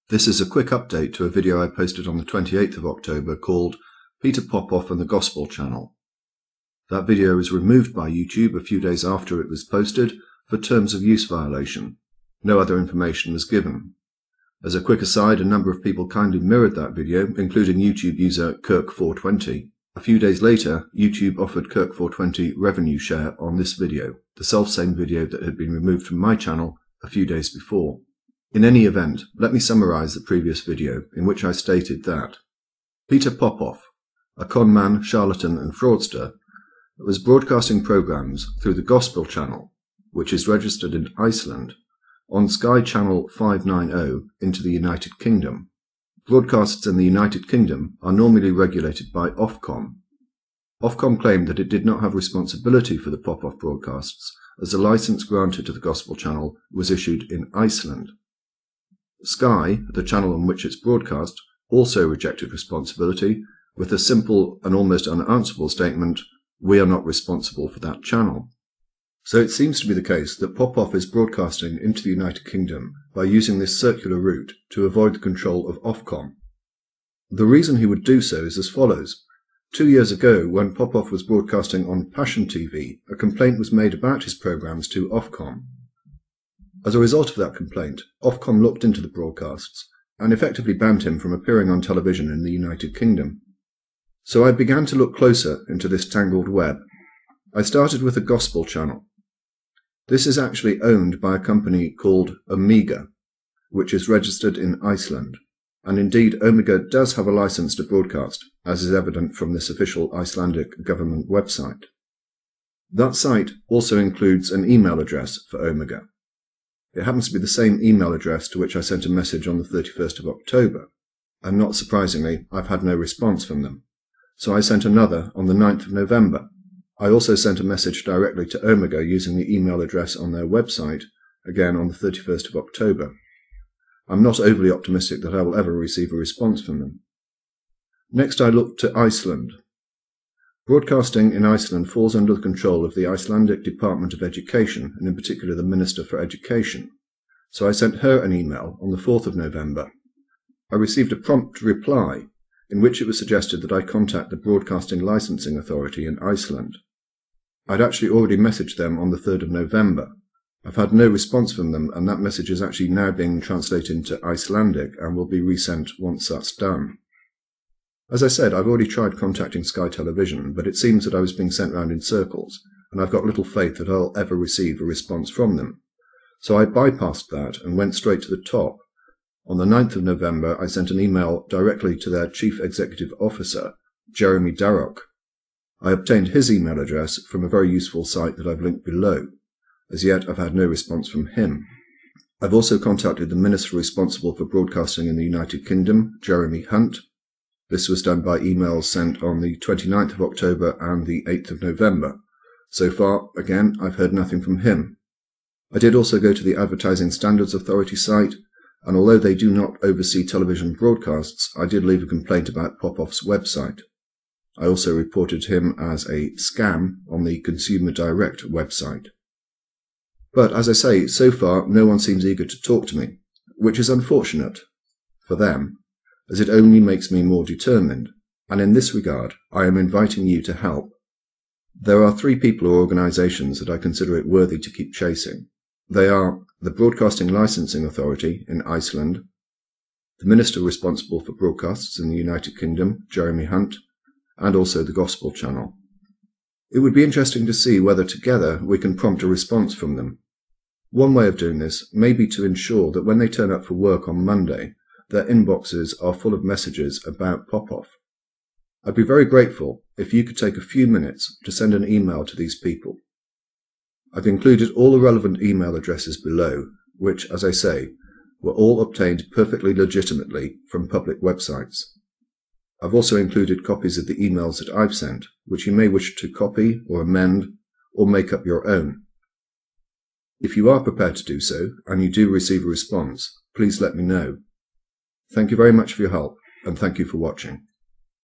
This is a quick update to a video I posted on the 28th of October called Peter Popoff and the Gospel Channel. That video was removed by YouTube a few days after it was posted for terms of use violation. No other information was given. As a quick aside, a number of people kindly mirrored that video, including YouTube user Kirk420. A few days later, YouTube offered Kirk420 revenue share on this video, the self-same video that had been removed from my channel a few days before. In any event, let me summarize the previous video, in which I stated that Peter Popoff, a conman, charlatan and fraudster, was broadcasting programs through the Gospel Channel, which is registered in Iceland, on Sky Channel 590 into the United Kingdom. Broadcasts in the United Kingdom are normally regulated by Ofcom. Ofcom claimed that it did not have responsibility for the Popoff broadcasts, as the license granted to the Gospel Channel was issued in Iceland. Sky, the channel on which it's broadcast, also rejected responsibility with a simple and almost unanswerable statement, "We are not responsible for that channel." So it seems to be the case that Popoff is broadcasting into the United Kingdom by using this circular route to avoid the control of Ofcom. The reason he would do so is as follows. 2 years ago, when Popoff was broadcasting on Passion TV, a complaint was made about his programs to Ofcom. As a result of that complaint, Ofcom looked into the broadcasts and effectively banned him from appearing on television in the United Kingdom. So I began to look closer into this tangled web. I started with the Gospel Channel. This is actually owned by a company called Omega, which is registered in Iceland, and indeed Omega does have a license to broadcast, as is evident from this official Icelandic government website. That site also includes an email address for Omega. It happens to be the same email address to which I sent a message on the 31st of October, and not surprisingly, I've had no response from them. So I sent another on the 9th of November. I also sent a message directly to Omega using the email address on their website, again on the 31st of October. I'm not overly optimistic that I will ever receive a response from them. Next I looked to Iceland. Broadcasting in Iceland falls under the control of the Icelandic Department of Education, and in particular the Minister for Education. So I sent her an email on the 4th of November. I received a prompt reply in which it was suggested that I contact the Broadcasting Licensing Authority in Iceland. I'd actually already messaged them on the 3rd of November. I've had no response from them, and that message is actually now being translated into Icelandic and will be resent once that's done. As I said, I've already tried contacting Sky Television, but it seems that I was being sent round in circles, and I've got little faith that I'll ever receive a response from them. So I bypassed that and went straight to the top. On the 9th of November, I sent an email directly to their Chief Executive Officer, Jeremy Darroch. I obtained his email address from a very useful site that I've linked below. As yet, I've had no response from him. I've also contacted the Minister responsible for broadcasting in the United Kingdom, Jeremy Hunt. This was done by emails sent on the 29th of October and the 8th of November. So far, again, I've heard nothing from him. I did also go to the Advertising Standards Authority site, and although they do not oversee television broadcasts, I did leave a complaint about Popoff's website. I also reported him as a scam on the Consumer Direct website. But as I say, so far no one seems eager to talk to me, which is unfortunate for them, as it only makes me more determined, and in this regard I am inviting you to help. There are 3 people or organisations that I consider it worthy to keep chasing. They are the Broadcasting Licensing Authority in Iceland, the Minister responsible for broadcasts in the United Kingdom, Jeremy Hunt, and also the Gospel Channel. It would be interesting to see whether together we can prompt a response from them. One way of doing this may be to ensure that when they turn up for work on Monday, their inboxes are full of messages about Popoff. I'd be very grateful if you could take a few minutes to send an email to these people. I've included all the relevant email addresses below, which, as I say, were all obtained perfectly legitimately from public websites. I've also included copies of the emails that I've sent, which you may wish to copy or amend or make up your own. If you are prepared to do so, and you do receive a response, please let me know. Thank you very much for your help, and thank you for watching.